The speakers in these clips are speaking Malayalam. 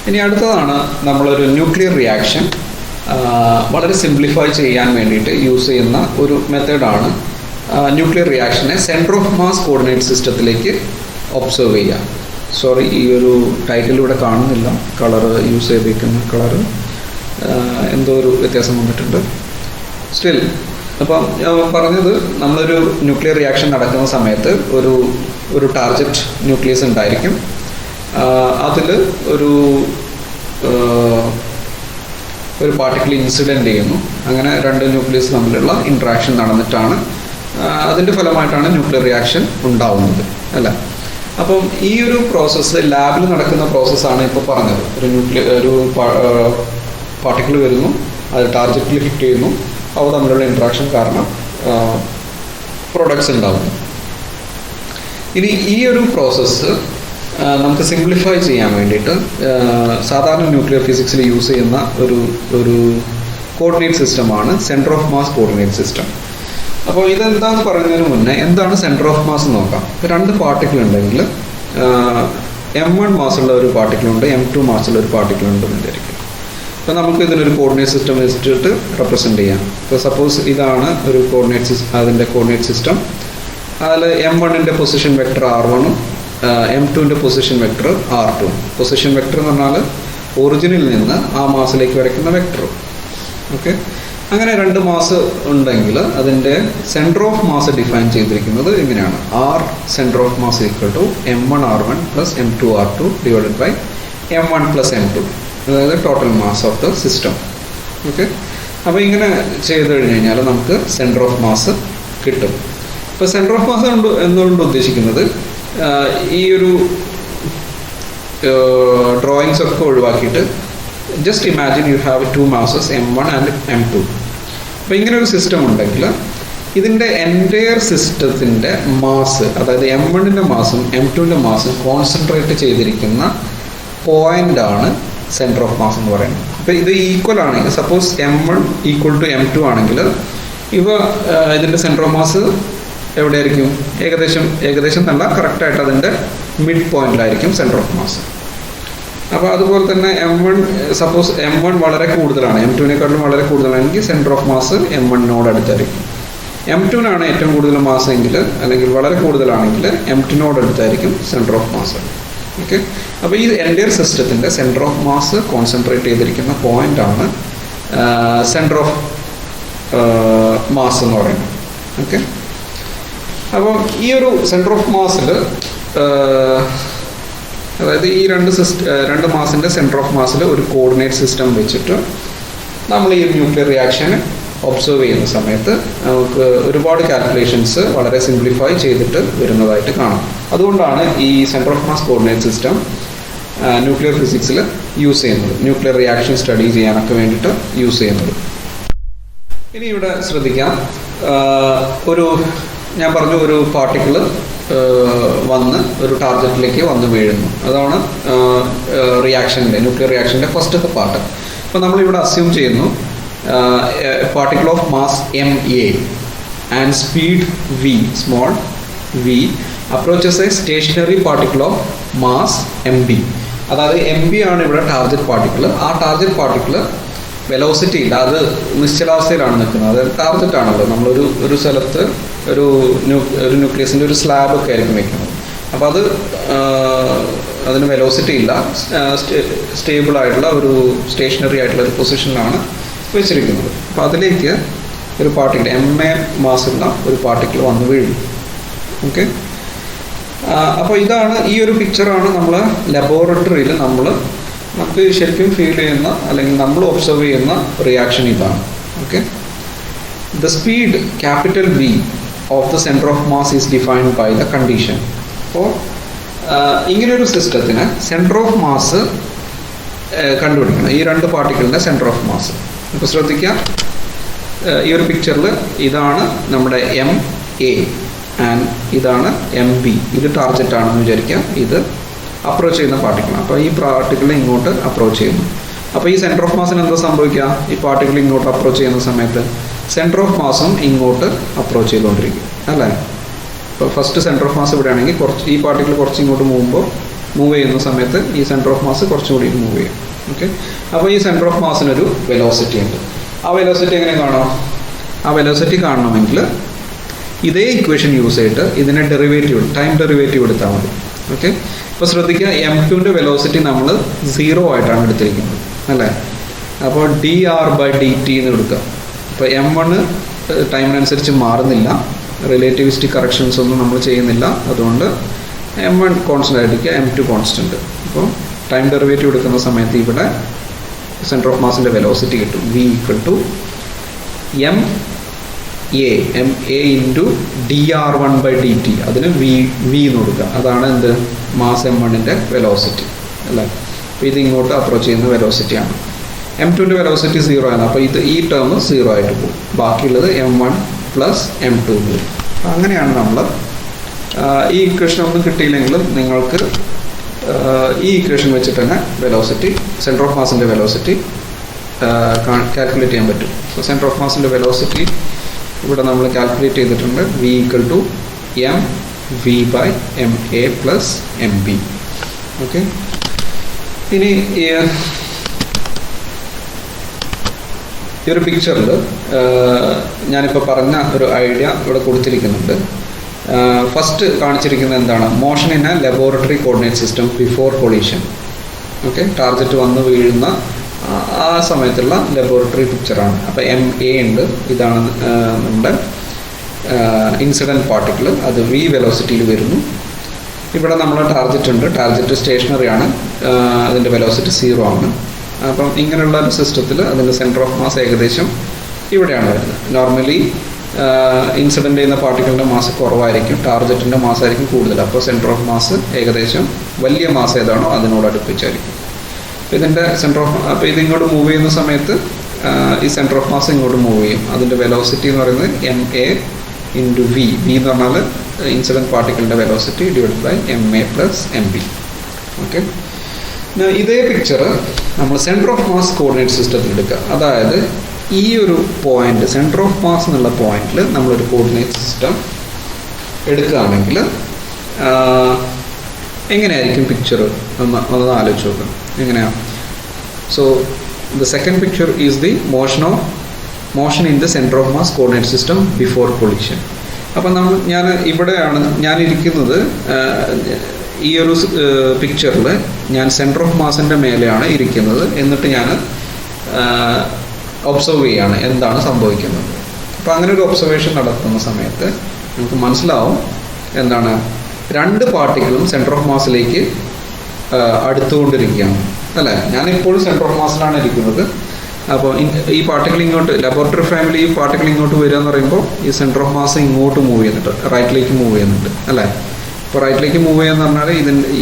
ഇനി അടുത്തതാണ് നമ്മളൊരു ന്യൂക്ലിയർ റിയാക്ഷൻ വളരെ സിംപ്ലിഫൈ ചെയ്യാൻ വേണ്ടിയിട്ട് യൂസ് ചെയ്യുന്ന ഒരു മെത്തേഡാണ് ന്യൂക്ലിയർ റിയാക്ഷനെ സെൻറ്റർ ഓഫ് മാസ് കോർഡിനേറ്റ് സിസ്റ്റത്തിലേക്ക് ഒബ്സർവ് ചെയ്യുക. സോറി, ഈ ഒരു ടൈറ്റിൽ ഇവിടെ കാണുന്നില്ല. കളറ് യൂസ് ചെയ്തിരിക്കുന്ന കളറ് എന്തോ ഒരു വ്യത്യാസം വന്നിട്ടുണ്ട്. സ്റ്റിൽ, അപ്പം ഞാൻ പറഞ്ഞത്, നമ്മളൊരു ന്യൂക്ലിയർ റിയാക്ഷൻ നടക്കുന്ന സമയത്ത് ഒരു ടാർഗറ്റ് ന്യൂക്ലിയസ് ഉണ്ടായിരിക്കും. അതിൽ ഒരു പാർട്ടിക്കിൾ ഇൻസിഡൻറ്റ് ചെയ്യുന്നു. അങ്ങനെ രണ്ട് ന്യൂക്ലിയസ് തമ്മിലുള്ള ഇൻട്രാക്ഷൻ നടന്നിട്ടാണ് അതിൻ്റെ ഫലമായിട്ടാണ് ന്യൂക്ലിയർ റിയാക്ഷൻ ഉണ്ടാവുന്നത്, അല്ല? അപ്പം ഈ ഒരു പ്രോസസ്സ് ലാബിൽ നടക്കുന്ന പ്രോസസ്സാണ് ഇപ്പോൾ പറഞ്ഞത്. ഒരു പാർട്ടിക്കിൾ വരുന്നു, അത് ടാർഗറ്റിൽ ഹിറ്റ് ചെയ്യുന്നു, അവ തമ്മിലുള്ള ഇൻട്രാക്ഷൻ കാരണം പ്രൊഡക്ട്സ് ഉണ്ടാകുന്നു. ഇനി ഈ ഒരു പ്രോസസ്സ് നമുക്ക് സിംപ്ലിഫൈ ചെയ്യാൻ വേണ്ടിയിട്ട് സാധാരണ ന്യൂക്ലിയർ ഫിസിക്സിൽ യൂസ് ചെയ്യുന്ന ഒരു കോർഡിനേറ്റ് സിസ്റ്റമാണ് centre of mass coordinate system. അപ്പോൾ ഇതെന്താണെന്ന് പറയുന്നതിന് മുന്നേ എന്താണ് സെൻറ്റർ ഓഫ് മാസ് എന്ന് നോക്കാം. ഇപ്പോൾ രണ്ട് പാർട്ടിക്കിൾ ഉണ്ടെങ്കിൽ M1 മാസുള്ള ഒരു പാർട്ടിക്കിളുണ്ട്, M2 മാസുള്ള ഒരു പാർട്ടിക്കിളുണ്ട് എന്ന് വിചാരിക്കും. അപ്പോൾ നമുക്ക് ഇതിനൊരു കോർഡിനേറ്റ് സിസ്റ്റം വെച്ചിട്ട് റെപ്രസെൻറ്റ് ചെയ്യാം. ഇപ്പോൾ സപ്പോസ് ഇതാണ് ഒരു അതിൻ്റെ കോർഡിനേറ്റ് സിസ്റ്റം. അതിൽ M1ൻ്റെ പൊസിഷൻ വെക്ടർ R1ഉം M2ൻ്റെ position vector R2. Position vector എന്ന് പറഞ്ഞാൽ ഒറിജിനിൽ നിന്ന് ആ മാസിലേക്ക് വരയ്ക്കുന്ന വെക്ടറും. ഓക്കെ, അങ്ങനെ രണ്ട് മാസ് ഉണ്ടെങ്കിൽ അതിൻ്റെ സെൻറ്റർ ഓഫ് മാസ് ഡിഫൈൻ ചെയ്തിരിക്കുന്നത് ഇങ്ങനെയാണ്: R centre of mass equal to M1 R1 plus M2 R2 divided by M1 plus M2, അതായത് total mass of the system. Okay, അപ്പോൾ ഇങ്ങനെ ചെയ്ത് കഴിഞ്ഞ് കഴിഞ്ഞാൽ നമുക്ക് സെൻറ്റർ ഓഫ് മാസ് കിട്ടും. ഇപ്പോൾ സെൻറ്റർ ഓഫ് മാസ് എന്നുകൊണ്ട് ഉദ്ദേശിക്കുന്നത് ഈ ഒരു ഡ്രോയിങ്സ് ഒക്കെ ഒഴിവാക്കിയിട്ട് just imagine you have two masses M1 and M2. അപ്പോൾ ഇങ്ങനെ ഒരു സിസ്റ്റം ഉണ്ടെങ്കിൽ ഇതിൻ്റെ എൻറ്റയർ സിസ്റ്റത്തിൻ്റെ മാസ്, അതായത് M1ൻ്റെ മാസും M2ൻ്റെ മാസും കോൺസെൻട്രേറ്റ് ചെയ്തിരിക്കുന്ന പോയിൻ്റാണ് സെൻറ്റർ ഓഫ് മാസ് എന്ന് പറയുന്നത്. അപ്പോൾ ഇത് ഈക്വൽ ആണെങ്കിൽ, suppose M1 equal to M2 ആണെങ്കിൽ ഇതിൻ്റെ സെൻറ്റർ ഓഫ് മാസ് എവിടെയായിരിക്കും? ഏകദേശം നല്ല കറക്റ്റായിട്ട് അതിൻ്റെ മിഡ് പോയിന്റിലായിരിക്കും സെൻറ്റർ ഓഫ് മാസ്. അപ്പോൾ അതുപോലെ തന്നെ സപ്പോസ് M1 വളരെ കൂടുതലാണ്, M2നെക്കാട്ടിലും വളരെ കൂടുതലാണെങ്കിൽ സെൻറ്റർ ഓഫ് മാസ് M1നോട് അടുത്തായിരിക്കും. M2നാണ് ഏറ്റവും കൂടുതൽ മാസ് എങ്കിൽ, അല്ലെങ്കിൽ വളരെ കൂടുതലാണെങ്കിൽ M2നോട് അടുത്തായിരിക്കും സെൻറ്റർ ഓഫ് മാസ്. ഓക്കെ, അപ്പോൾ ഈ എൻറ്റയർ സിസ്റ്റത്തിൻ്റെ സെൻറ്റർ ഓഫ് മാസ് കോൺസെൻട്രേറ്റ് ചെയ്തിരിക്കുന്ന പോയിൻ്റാണ് സെൻറ്റർ ഓഫ് മാസ് എന്ന് പറയുന്നത്. ഓക്കെ, അപ്പോൾ ഈ ഒരു സെൻറ്റർ ഓഫ് മാസിൽ, അതായത് ഈ രണ്ട് മാസിൻ്റെ സെൻറ്റർ ഓഫ് മാസിൽ ഒരു കോർഡിനേറ്റ് സിസ്റ്റം വെച്ചിട്ട് നമ്മൾ ഈ ന്യൂക്ലിയർ റിയാക്ഷൻ ഒബ്സർവ് ചെയ്യുന്ന സമയത്ത് നമുക്ക് ഒരുപാട് കാൽക്കുലേഷൻസ് വളരെ സിംപ്ലിഫൈ ചെയ്തിട്ട് വരുന്നതായിട്ട് കാണാം. അതുകൊണ്ടാണ് ഈ centre of mass coordinate system nuclear ഫിസിക്സിൽ യൂസ് ചെയ്യുന്നത്, ന്യൂക്ലിയർ റിയാക്ഷൻ സ്റ്റഡി ചെയ്യാനൊക്കെ വേണ്ടിയിട്ട് യൂസ് ചെയ്യുന്നത്. ഇനി ഇവിടെ ശ്രദ്ധിക്കാം, ഞാൻ പറഞ്ഞു ഒരു പാർട്ടിക്കിൾ വന്ന് ഒരു ടാർഗറ്റിലേക്ക് വന്ന് വീഴുന്നു. അതാണ് ന്യൂക്ലിയർ റിയാക്ഷൻ്റെ ഫസ്റ്റത്തെ പാർട്ട്. അപ്പോൾ നമ്മളിവിടെ അസ്യൂം ചെയ്യുന്നു particle of mass MA and speed V, small v, approaches a stationary particle of mass MB. അതായത് MB ആണ് ഇവിടെ ടാർഗറ്റ് പാർട്ടിക്കിൾ. ആ ടാർഗറ്റ് പാർട്ടിക്കിൾ വെലോസിറ്റി ഇല്ല, അത് നിശ്ചലാവസ്ഥയിലാണ് നിൽക്കുന്നത്. അത് ടാർഗറ്റ് ആണല്ലോ. നമ്മളൊരു സ്ഥലത്ത് ഒരു ന്യൂക്ലിയസിൻ്റെ ഒരു സ്ലാബൊക്കെ ആയിരിക്കും വെക്കുന്നത്. അപ്പോൾ അതിന് വെലോസിറ്റി ഇല്ല, സ്റ്റേബിളായിട്ടുള്ള ഒരു സ്റ്റേഷനറി ആയിട്ടുള്ള ഒരു പൊസിഷനിലാണ് വെച്ചിരിക്കുന്നത്. അപ്പോൾ അതിലേക്ക് ഒരു പാർട്ടിക്കിൾ MA മാസുള്ള ഒരു പാർട്ടിക്കിൾ വന്ന് വീഴും. ഓക്കെ, അപ്പോൾ ഇതാണ്, ഈ ഒരു പിക്ചറാണ് നമ്മൾ ലബോറട്ടറിയിൽ നമുക്ക് ശരിക്കും ഫീൽ ചെയ്യുന്ന, അല്ലെങ്കിൽ നമ്മൾ ഒബ്സർവ് ചെയ്യുന്ന റിയാക്ഷൻ ഇതാണ്. Okay, the speed capital V of the centre of mass is defined by the condition. അപ്പോൾ ഇങ്ങനെയൊരു സിസ്റ്റത്തിന് സെൻറ്റർ ഓഫ് മാസ് കണ്ടുപിടിക്കണം, ഈ രണ്ട് പാർട്ടിക്കിളിൻ്റെ സെൻറ്റർ ഓഫ് മാസ്. അപ്പോൾ ശ്രദ്ധിക്കുക, ഈ ഒരു പിക്ചറിൽ ഇതാണ് നമ്മുടെ MA ആൻഡ് ഇതാണ് MB. ഇത് ടാർഗറ്റ് ആണെന്ന് വിചാരിക്കുക, ഇത് അപ്രോച്ച് ചെയ്യുന്ന പാർട്ടിക്കിളാണ്. അപ്പോൾ ഈ പാർട്ടിക്കിളിനെ ഇങ്ങോട്ട് അപ്രോച്ച് ചെയ്യുന്നു. അപ്പോൾ ഈ സെൻറ്റർ ഓഫ് മാസിന് എന്താ സംഭവിക്കുക? ഈ പാർട്ടിക്കിൾ ഇങ്ങോട്ട് അപ്രോച്ച് ചെയ്യുന്ന സമയത്ത് സെൻറ്റർ ഓഫ് മാസും ഇങ്ങോട്ട് അപ്രോച്ച് ചെയ്തുകൊണ്ടിരിക്കും, അല്ലേ? ഇപ്പോൾ ഫസ്റ്റ് സെൻറ്റർ ഓഫ് മാസ് ഇവിടെ ആണെങ്കിൽ ഈ പാർട്ടിക്കിൾ കുറച്ച് ഇങ്ങോട്ട് പോകുമ്പോൾ മൂവ് ചെയ്യുന്ന സമയത്ത് ഈ സെൻറ്റർ ഓഫ് മാസ് കുറച്ചുകൂടി മൂവ് ചെയ്യും. ഓക്കെ, അപ്പോൾ ഈ സെൻറ്റർ ഓഫ് മാസിനൊരു വെലോസിറ്റി ഉണ്ട്. ആ വെലോസിറ്റി എങ്ങനെ കാണാം? ആ വെലോസിറ്റി കാണണമെങ്കിൽ ഇതേ ഇക്വേഷൻ യൂസ് ചെയ്തിട്ട് ഇതിനെ ഡെറിവേറ്റീവ്, ടൈം ഡെറിവേറ്റീവ് എടുത്താൽ മതി. ഓക്കെ, ഇപ്പോൾ ശ്രദ്ധിക്കുക, m2ൻ്റെ വെലോസിറ്റി നമ്മൾ 0 ആയിട്ടാണ് എടുത്തിരിക്കുന്നത് അല്ലേ. അപ്പോൾ dr/dt എന്ന് എടുക്കുക. അപ്പോൾ m1 ടൈമിനനുസരിച്ച് മാറുന്നില്ല, റിലേറ്റിവിസ്റ്റിക് കറക്ഷൻസ് ഒന്നും നമ്മൾ ചെയ്യുന്നില്ല, അതുകൊണ്ട് m1 കോൺസ്റ്റൻ്റ് ആയിരിക്കുക, m2 കോൺസ്റ്റൻ്റ്. അപ്പോൾ ടൈം ഡെറിവേറ്റീവ് എടുക്കുന്ന സമയത്ത് ഇവിടെ സെൻറ്റർ ഓഫ് മാസിൻ്റെ വെലോസിറ്റി കിട്ടും, v ma ഇൻറ്റു dr1/dt. അതിന് v എന്ന് കൊടുക്കുക. അതാണ് എന്ത്, മാസ് m1ൻ്റെ വെലോസിറ്റി അല്ലേ. അപ്പോൾ ഇത് ഇങ്ങോട്ട് അപ്രോച്ച് ചെയ്യുന്ന വെലോസിറ്റിയാണ്. m2ൻ്റെ വെലോസിറ്റി 0 ആണ്, അപ്പോൾ ഈ ടേം 0 ആയിട്ട് പോകും. ബാക്കിയുള്ളത് m1 പ്ലസ് m2 പോകും. അപ്പോൾ അങ്ങനെയാണ് നമ്മൾ ഈ ഇക്വേഷൻ ഒന്നും കിട്ടിയില്ലെങ്കിലും നിങ്ങൾക്ക് ഈ ഇക്വേഷൻ വെച്ചിട്ട് തന്നെ വെലോസിറ്റി, സെൻറ്റർ ഓഫ് മാസിൻ്റെ വെലോസിറ്റി കാൽക്കുലേറ്റ് ചെയ്യാൻ പറ്റും. അപ്പോൾ സെൻറ്റർ ഓഫ് മാസിൻ്റെ വെലോസിറ്റി ഇവിടെ നമ്മൾ കാൽക്കുലേറ്റ് ചെയ്തിട്ടുണ്ട്. v mv/ma plus mb. Okay, ഇനി ഈ ഒരു പിക്ചറിൽ ഞാനിപ്പോൾ പറഞ്ഞ ഒരു ഐഡിയ ഇവിടെ കൊടുത്തിരിക്കുന്നുണ്ട്. ഫസ്റ്റ് കാണിച്ചിരിക്കുന്നത് എന്താണ്, motion in A laboratory coordinate system before collision. Okay, target വന്ന് വീഴുന്ന ആ സമയത്തുള്ള ലബോറട്ടറി പിക്ചറാണ്. അപ്പോൾ MA ഉണ്ട്, ഇതാണ് നമ്മുടെ ഇൻസിഡൻറ്റ് പാർട്ടിക്കിൾ, അത് v വെലോസിറ്റിയിൽ വരുന്നു. ഇവിടെ നമ്മളെ ടാർഗറ്റ് ഉണ്ട്, ടാർഗറ്റ് സ്റ്റേഷനറി ആണ്, അതിൻ്റെ വെലോസിറ്റി 0 ആണ്. അപ്പം ഇങ്ങനെയുള്ള ഒരു സിസ്റ്റത്തിൽ അതിൻ്റെ സെൻറ്റർ ഓഫ് മാസ് ഏകദേശം ഇവിടെയാണ് വരുന്നത്. നോർമലി ഇൻസിഡൻ്റ് ചെയ്യുന്ന പാർട്ടിക്കിളിൻ്റെ മാസ് കുറവായിരിക്കും, ടാർഗറ്റിൻ്റെ മാസ് ആയിരിക്കും കൂടുതൽ. അപ്പോൾ സെൻറ്റർ ഓഫ് മാസ് ഏകദേശം വലിയ മാസ് ഏതാണോ അതിനോട് അടുപ്പിച്ചായിരിക്കും. ഇതിൻ്റെ സെൻറ്റർ ഓഫ്, അപ്പോൾ ഇതിങ്ങോട്ട് മൂവ് ചെയ്യുന്ന സമയത്ത് ഈ സെൻറ്റർ ഓഫ് മാസ് ഇങ്ങോട്ട് മൂവ് ചെയ്യും. അതിൻ്റെ വെലോസിറ്റി എന്ന് പറയുന്നത് ma ഇൻറ്റു v എന്ന് പറഞ്ഞാൽ ഇൻസിഡൻറ്റ് പാർട്ടിക്കിളിൻ്റെ velocity divide by ma plus mb. Okay, ഇതേ പിക്ചർ നമ്മൾ സെൻറ്റർ ഓഫ് മാസ് കോർഡിനേറ്റ് സിസ്റ്റത്തിൽ എടുക്കുക. അതായത് ഈ ഒരു പോയിന്റ്, സെൻറ്റർ ഓഫ് മാസ് എന്നുള്ള പോയിന്റിൽ നമ്മളൊരു കോർഡിനേറ്റ് സിസ്റ്റം എടുക്കുകയാണെങ്കിൽ എങ്ങനെയായിരിക്കും പിക്ചർ ഒന്ന് ആലോചിച്ച് നോക്കണം. എങ്ങനെയാണ്? So the second picture is the motion in the centre of mass coordinate system before collision. അപ്പം ഞാൻ ഇവിടെയാണ് ഞാനിരിക്കുന്നത്. ഈ ഒരു പിക്ചറിൽ ഞാൻ സെൻറ്റർ ഓഫ് മാസിൻ്റെ മേലെയാണ് ഇരിക്കുന്നത്. എന്നിട്ട് ഞാൻ ഒബ്സർവ് ചെയ്യുകയാണ് എന്താണ് സംഭവിക്കുന്നത്. അപ്പോൾ അങ്ങനെ ഒരു ഒബ്സർവേഷൻ നടത്തുന്ന സമയത്ത് നമുക്ക് മനസ്സിലാവും എന്താണ്, രണ്ട് പാർട്ടിക്കിളും സെൻറ്റർ ഓഫ് മാസിലേക്ക് അടുത്തുകൊണ്ടിരിക്കുകയാണ് അല്ലേ. ഞാനിപ്പോഴും സെൻറ്റർ ഓഫ് മാസിലാണ് ഇരിക്കുന്നത്. അപ്പോൾ ഈ പാർട്ടിക്കിൾ ഇങ്ങോട്ട്, ലബോറട്ടറി ഫ്രെയിമിൽ ഈ പാർട്ടിക്കിൾ ഇങ്ങോട്ട് വരിക എന്ന് പറയുമ്പോൾ ഈ സെൻറ്റർ ഓഫ് മാസ് ഇങ്ങോട്ട് മൂവ് ചെയ്യുന്നുണ്ട്, റൈറ്റിലേക്ക് മൂവ് ചെയ്യുന്നുണ്ട് അല്ലേ. ഇപ്പോൾ റൈറ്റിലേക്ക് മൂവ് ചെയ്യുക എന്ന് പറഞ്ഞാൽ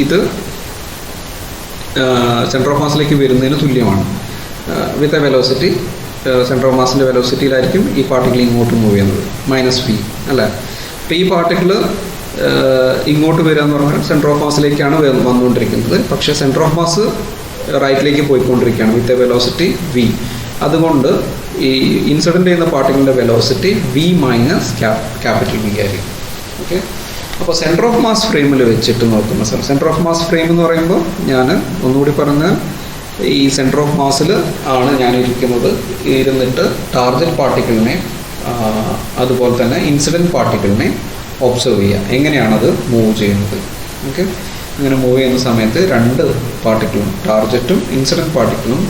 ഇത് സെൻറ്റർ ഓഫ് മാസിലേക്ക് വരുന്നതിന് തുല്യമാണ്. With a velocity, centre of മാസിൻ്റെ വെലോസിറ്റിയിലായിരിക്കും ഈ പാർട്ടിക്കിൾ ഇങ്ങോട്ട് മൂവ് ചെയ്യുന്നത്, -v അല്ലേ. അപ്പോൾ ഈ പാർട്ടിക്കിൾ ഇങ്ങോട്ട് വരിക എന്ന് പറഞ്ഞാൽ സെൻറ്റർ ഓഫ് മാസിലേക്കാണ് വന്നുകൊണ്ടിരിക്കുന്നത്. പക്ഷേ സെൻറ്റർ ഓഫ് മാസ് റൈറ്റിലേക്ക് പോയിക്കൊണ്ടിരിക്കുകയാണ് വിത്ത് എ വെലോസിറ്റി v. അതുകൊണ്ട് ഈ ഇൻസിഡൻ്റ് ചെയ്യുന്ന പാർട്ടിക്കിളിൻ്റെ velocity v minus capital V ആയിരിക്കും. ഓക്കെ, അപ്പോൾ സെൻറ്റർ ഓഫ് മാസ് ഫ്രെയിമിൽ വെച്ചിട്ട് നോക്കുന്ന സെൻറ്റർ ഓഫ് മാസ് ഫ്രെയിം എന്ന് പറയുമ്പോൾ ഞാൻ ഒന്നുകൂടി പറഞ്ഞ ഈ സെൻറ്റർ ഓഫ് മാസിൽ ആണ് ഞാൻ ഇരിക്കുന്നത്. ഇരുന്നിട്ട് ടാർഗറ്റ് പാർട്ടിക്കിളിനെ അതുപോലെ തന്നെ ഇൻസിഡൻറ്റ് പാർട്ടിക്കിളിനെ ഒബ്സർവ് ചെയ്യുക, എങ്ങനെയാണത് മൂവ് ചെയ്യുന്നത്. ഓക്കെ, അങ്ങനെ മൂവ് ചെയ്യുന്ന സമയത്ത് രണ്ട് പാർട്ടിക്കിളും, ടാർഗറ്റും ഇൻസിഡൻറ്റ് പാർട്ടിക്കിളും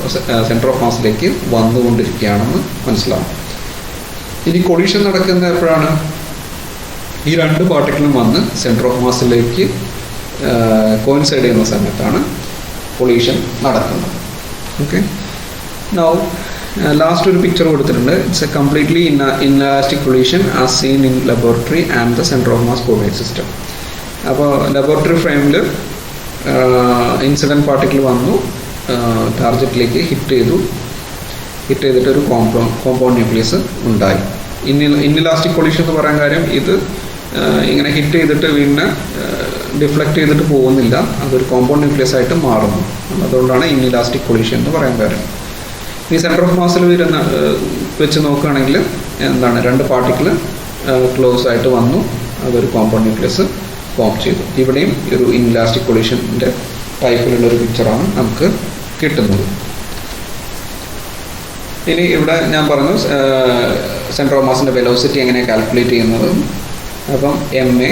സെൻറ്റർ ഓഫ് മാസിലേക്ക് വന്നുകൊണ്ടിരിക്കുകയാണെന്ന് മനസ്സിലാവും. ഇനി കൊളീഷൻ നടക്കുന്നത് എപ്പോഴാണ്? ഈ രണ്ട് പാർട്ടിക്കിളും വന്ന് സെൻറ്റർ ഓഫ് മാസിലേക്ക് കോയിൻസൈഡ് ചെയ്യുന്ന സമയത്താണ് കൊളീഷൻ നടക്കുന്നത്. ഓക്കെ, നൗ ലാസ്റ്റ് ഒരു പിക്ചർ കൊടുത്തിട്ടുണ്ട്. It's a completely inelastic collision as seen in laboratory and the centre of mass coordinate system. അപ്പോൾ ലബോറട്ടറി ഫ്രെയിമിൽ ഇൻസിഡൻറ്റ് പാർട്ടിക്കിൾ വന്നു, ടാർഗറ്റിലേക്ക് ഹിറ്റ് ചെയ്തിട്ട് ഒരു കോമ്പൗണ്ട് ന്യൂക്ലിയസ് ഉണ്ടായി. ഇൻഇലാസ്റ്റിക് കൊളീഷൻ എന്ന് പറയാൻ കാര്യം ഇത് ഇങ്ങനെ ഹിറ്റ് ചെയ്തിട്ട് പിന്നെ ഡിഫ്ലക്റ്റ് ചെയ്തിട്ട് പോകുന്നില്ല, അതൊരു കോമ്പൗണ്ട് ന്യൂക്ലിയസ് ആയിട്ട് മാറുന്നു. അതുകൊണ്ടാണ് ഇൻഇലാസ്റ്റിക് കൊളീഷൻ എന്ന് പറയാൻ കാര്യം. ഈ സെൻറ്റർ ഓഫ് മാസിൽ വരുന്ന വെച്ച് നോക്കുകയാണെങ്കിൽ എന്താണ്, രണ്ട് പാർട്ടിക്കിൾ ക്ലോസ് ആയിട്ട് വന്നു, അതൊരു കോമ്പൗണ്ട് ന്യൂക്ലിയസ് ഫോം ചെയ്തു. ഇവിടെയും ഒരു ഇൻലാസ്റ്റിക് കൊളീഷൻ്റെ ടൈപ്പിലുള്ള ഒരു പിക്ചറാണ് നമുക്ക് കിട്ടുന്നത്. ഇനി ഇവിടെ ഞാൻ പറഞ്ഞു സെൻറ്റർ ഓഫ് മാസിൻ്റെ വെലോസിറ്റി എങ്ങനെ കാൽക്കുലേറ്റ് ചെയ്യുന്നത്. അപ്പം MA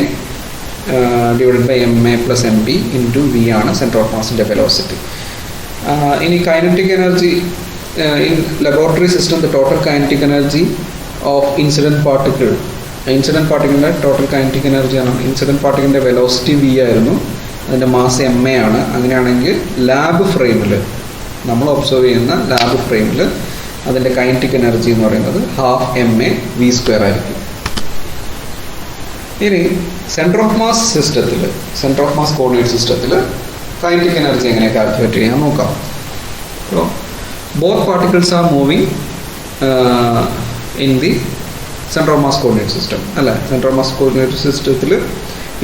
divided by MA plus MB into V ആണ് സെൻറ്റർ ഓഫ് മാസിൻ്റെ വെലോസിറ്റി. ഇനി kinetic energy in laboratory system, the total kinetic energy of incident പാർട്ടിക്കിളിൻ്റെ ടോട്ടൽ കൈനറ്റിക് എനർജിയാണ്. ഇൻസിഡൻറ്റ് പാർട്ടിക്കിളിൻ്റെ വെലോസിറ്റി V ആയിരുന്നു, അതിൻ്റെ മാസ് MA ആണ്. അങ്ങനെയാണെങ്കിൽ ലാബ് ഫ്രെയിമിൽ നമ്മൾ ഒബ്സർവ് ചെയ്യുന്ന ലാബ് ഫ്രെയിമിൽ അതിൻ്റെ കൈനറ്റിക് എനർജി എന്ന് പറയുന്നത് 12 MA ആയിരിക്കും. ഇനി സെൻറ്റർ ഓഫ് മാസ് സിസ്റ്റത്തിൽ, സെൻറ്റർ ഓഫ് മാസ് കോർഡിനേറ്റ് സിസ്റ്റത്തിൽ കൈനറ്റിക് എനർജി എങ്ങനെ കാൽക്കുലേറ്റ് ചെയ്യാൻ നോക്കാം. അപ്പോൾ both particles are moving in the centre of mass coordinate system അല്ലേ. സെൻറ്റർ ഓഫ് മാസ് കോർഡിനേറ്റ് സിസ്റ്റത്തിൽ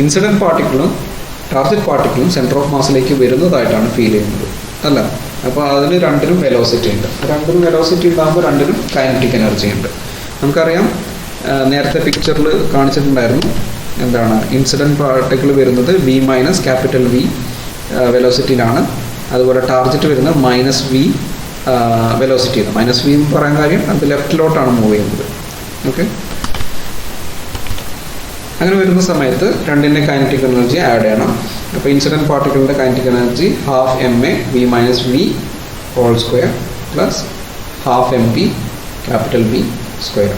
ഇൻസിഡൻറ്റ് പാർട്ടിക്കിളും ടാർഗറ്റ് പാർട്ടിക്കിളും സെൻറ്റർ ഓഫ് മാസിലേക്ക് വരുന്നതായിട്ടാണ് ഫീൽ ചെയ്യുന്നത് അല്ല. അപ്പോൾ അതിന് രണ്ടിനും വെലോസിറ്റി ഉണ്ട്. രണ്ടിനും വെലോസിറ്റി ഉണ്ടാകുമ്പോൾ രണ്ടിനും കൈനറ്റിക് എനർജി ഉണ്ട്. നമുക്കറിയാം, നേരത്തെ പിക്ചറിൽ കാണിച്ചിട്ടുണ്ടായിരുന്നു എന്താണ്, ഇൻസിഡൻറ്റ് പാർട്ടിക്കിൾ വരുന്നത് V മൈനസ് ക്യാപിറ്റൽ V വെലോസിറ്റിയിലാണ്. അതുപോലെ ടാർജറ്റ് വരുന്നത് -V വെലോസിറ്റിയാണ്. -V എന്ന് പറയാൻ കാര്യം അത് ലെഫ്റ്റിലോട്ടാണ് മൂവ് ചെയ്യുന്നത്. ഓക്കെ, അങ്ങനെ വരുന്ന സമയത്ത് രണ്ടിൻ്റെ കൈനറ്റിക് എനർജി ആഡ് ചെയ്യണം. അപ്പോൾ ഇൻസിഡൻറ്റ് പാർട്ടിക്കിളിൻ്റെ kinetic energy 12 MA V minus V whole square plus 12 MB capital V square.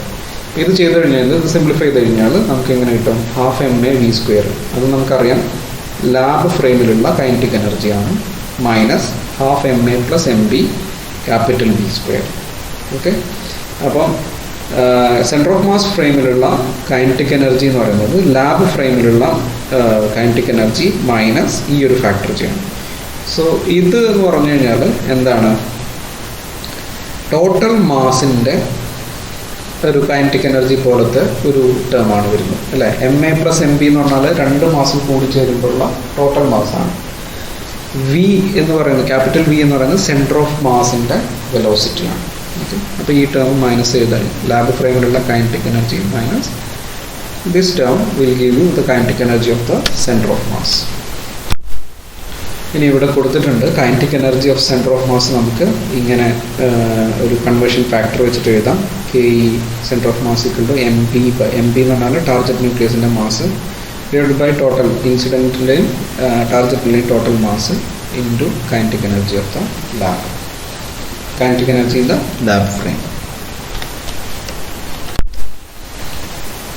ഇത് ചെയ്ത് കഴിഞ്ഞാൽ, ഇത് സിംപ്ലിഫൈ ചെയ്ത് കഴിഞ്ഞാൽ നമുക്ക് എങ്ങനെ കിട്ടും? 12 MA V². അത് നമുക്കറിയാം ലാബ് ഫ്രെയിമിലുള്ള കൈനറ്റിക് എനർജിയാണ്, minus 12 MA plus MB capital V². Okay, അപ്പം സെൻറ്റർ ഓഫ് മാസ് ഫ്രെയിമിലുള്ള കൈനറ്റിക് എനർജി എന്ന് പറയുന്നത് ലാബ് ഫ്രെയിമിലുള്ള കൈനറ്റിക് എനർജി മൈനസ് ഈ ഒരു ഫാക്ടർ ചെയ്യണം. സോ ഇത് എന്ന് പറഞ്ഞു കഴിഞ്ഞാൽ എന്താണ്, ടോട്ടൽ മാസിൻ്റെ ഒരു കൈനറ്റിക് എനർജി പോലത്തെ ഒരു ടേമാണ് വരുന്നത് അല്ലേ. MA പ്ലസ് MB എന്ന് പറഞ്ഞാൽ രണ്ട് മാസം കൂടി ചേരുമ്പോഴുള്ള ടോട്ടൽ മാസാണ്. V എന്ന് പറയുന്നത്, ക്യാപിറ്റൽ V എന്ന് പറയുന്നത് സെൻറ്റർ ഓഫ് മാസിൻ്റെ വെലോസിറ്റിയാണ്. ഓക്കെ, അപ്പോൾ ഈ ടേം മൈനസ് ചെയ്താൽ ലാബ് ഫ്രെയിമിലുള്ള kinetic energy minus this term will give you the kinetic energy of the centre of mass. ഇനി ഇവിടെ കൊടുത്തിട്ടുണ്ട് kinetic energy of centre of mass. നമുക്ക് ഇങ്ങനെ ഒരു കൺവേർഷൻ ഫാക്ടർ വെച്ചിട്ട് എഴുതാം. KE centre of mass equal to MB എന്ന് പറഞ്ഞാൽ ടാർജറ്റ് ന്യൂക്ലിയസിൻ്റെ മാസ് ഡിവൈഡഡ് ബൈ ടോട്ടൽ ഇൻസിഡൻറ്റിൻ്റെയും ടാർജറ്റിൻ്റെയും total mass into kinetic energy of the lab. Kinetic energy in the lab frame.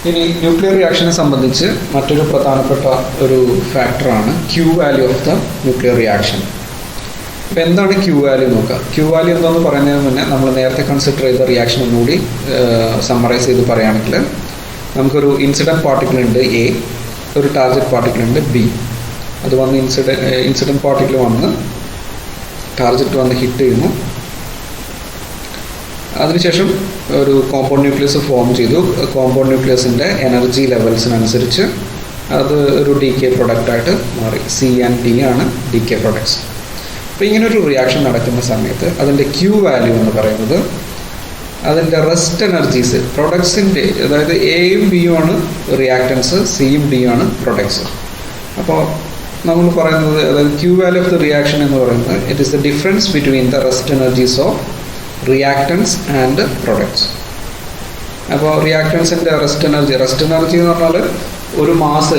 ഇനി ന്യൂക്ലിയർ റിയാക്ഷനെ സംബന്ധിച്ച് മറ്റൊരു പ്രധാനപ്പെട്ട ഒരു ഫാക്ടറാണ് Q value of the nuclear reaction. അപ്പോൾ എന്താണ് Q വാല്യൂ നോക്കുക. Q വാല്യൂ എന്താണെന്ന് പറയുന്നതിന് മുന്നേ നമ്മൾ നേരത്തെ കൺസിഡർ ചെയ്ത റിയാക്ഷൻ ഒന്നുകൂടി സമ്മറൈസ് ചെയ്ത് പറയുകയാണെങ്കിൽ, നമുക്കൊരു ഇൻസിഡൻറ്റ് പാർട്ടിക്കിൾ ഉണ്ട് A, ഒരു ടാർജറ്റ് പാർട്ടിക്കിൾ ഉണ്ട് B. അത് വന്ന് ഇൻസിഡൻറ്റ് പാർട്ടിക്കിൾ വന്ന് ടാർജറ്റ് വന്ന് ഹിറ്റ് ചെയ്യുന്നു. അതിനുശേഷം ഒരു കോമ്പൗണ്ട് ന്യൂക്ലിയസ് ഫോം ചെയ്തു. കോമ്പൗണ്ട് ന്യൂക്ലിയസിൻ്റെ എനർജി ലെവൽസിനനുസരിച്ച് അത് ഒരു DK പ്രൊഡക്റ്റായിട്ട് മാറി. C and D ആണ് DK പ്രൊഡക്ട്സ്. അപ്പോൾ ഇങ്ങനൊരു റിയാക്ഷൻ നടക്കുന്ന സമയത്ത് അതിൻ്റെ Q വാല്യൂ എന്ന് പറയുന്നത് അതിൻ്റെ റെസ്റ്റ് എനർജീസ് പ്രൊഡക്ട്സിൻ്റെ, അതായത് Aയും Bയും ആണ് റിയാക്റ്റൻസ്, Cയും Dയും ആണ് പ്രൊഡക്ട്സ്. അപ്പോൾ നമ്മൾ പറയുന്നത്, അതായത് Q value of the reaction എന്ന് പറയുന്നത് it is the difference between the rest energies of reactance and products. അപ്പോൾ റിയാക്റ്റൻസിൻ്റെ റെസ്റ്റ് എനർജി എന്ന് പറഞ്ഞാൽ ഒരു മാസ്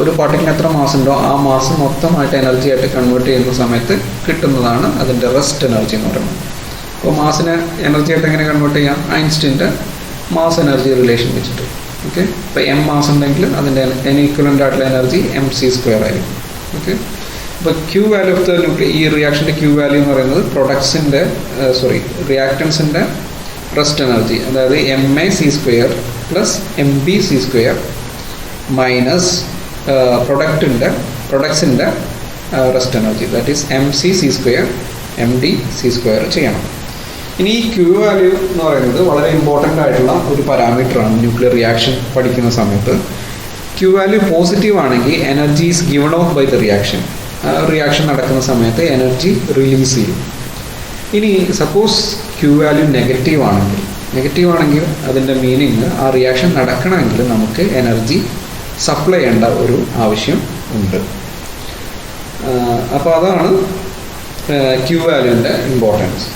ഒരു പാർട്ടിക്കിളിന് എത്ര മാസ് ഉണ്ടോ ആ മാസ് മൊത്തമായിട്ട് എനർജി ആയിട്ട് കൺവേർട്ട് ചെയ്യുന്ന സമയത്ത് കിട്ടുന്നതാണ് അതിൻ്റെ റെസ്റ്റ് എനർജി എന്ന് പറയുന്നത്. അപ്പോൾ മാസിനെ എനർജി ആയിട്ട് എങ്ങനെ കൺവേർട്ട് ചെയ്യാം? ഐൻസ്റ്റീൻ്റെ മാസ് എനർജി റിലേഷൻ വെച്ചിട്ട്. ഓക്കെ, ഇപ്പോൾ M മാസ് ഉണ്ടെങ്കിൽ അതിൻ്റെ ഈക്വലൻ്റ് ആയിട്ടുള്ള എനർജി mc² ആയിരിക്കും. ഓക്കെ, അപ്പോൾ Q വാല്യൂ ഓഫ് ദ ഈ റിയാക്ഷൻ്റെ Q വാല്യൂ എന്ന് പറയുന്നത് പ്രൊഡക്ട്സിൻ്റെ റിയാക്റ്റൻസിൻ്റെ റെസ്റ്റ് എനർജി, അതായത് MaC² പ്ലസ് MbC² മൈനസ് പ്രൊഡക്ട്സിൻ്റെ rest energy, that is mcc² mdc² ചെയ്യണം. ഇനി ഈ Q വാല്യൂ എന്ന് പറയുന്നത് വളരെ ഇമ്പോർട്ടൻ്റ് ആയിട്ടുള്ള ഒരു പാരാമീറ്ററാണ് ന്യൂക്ലിയർ റിയാക്ഷൻ പഠിക്കുന്ന സമയത്ത്. Q വാല്യൂ പോസിറ്റീവ് ആണെങ്കിൽ energy is given off by the reaction. Reaction നടക്കുന്ന സമയത്ത് എനർജി റിലീസ് ചെയ്യും. ഇനി സപ്പോസ് Q വാല്യൂ നെഗറ്റീവ് ആണെങ്കിൽ അതിൻ്റെ മീനിങ് ആ റിയാക്ഷൻ നടക്കണമെങ്കിൽ നമുക്ക് എനർജി സപ്ലൈ ചെയ്യേണ്ട ഒരു ആവശ്യം ഉണ്ട്. അപ്പോൾ അതാണ് ക്യൂ വാല്യൂവിൻ്റെ ഇമ്പോർട്ടൻസ്.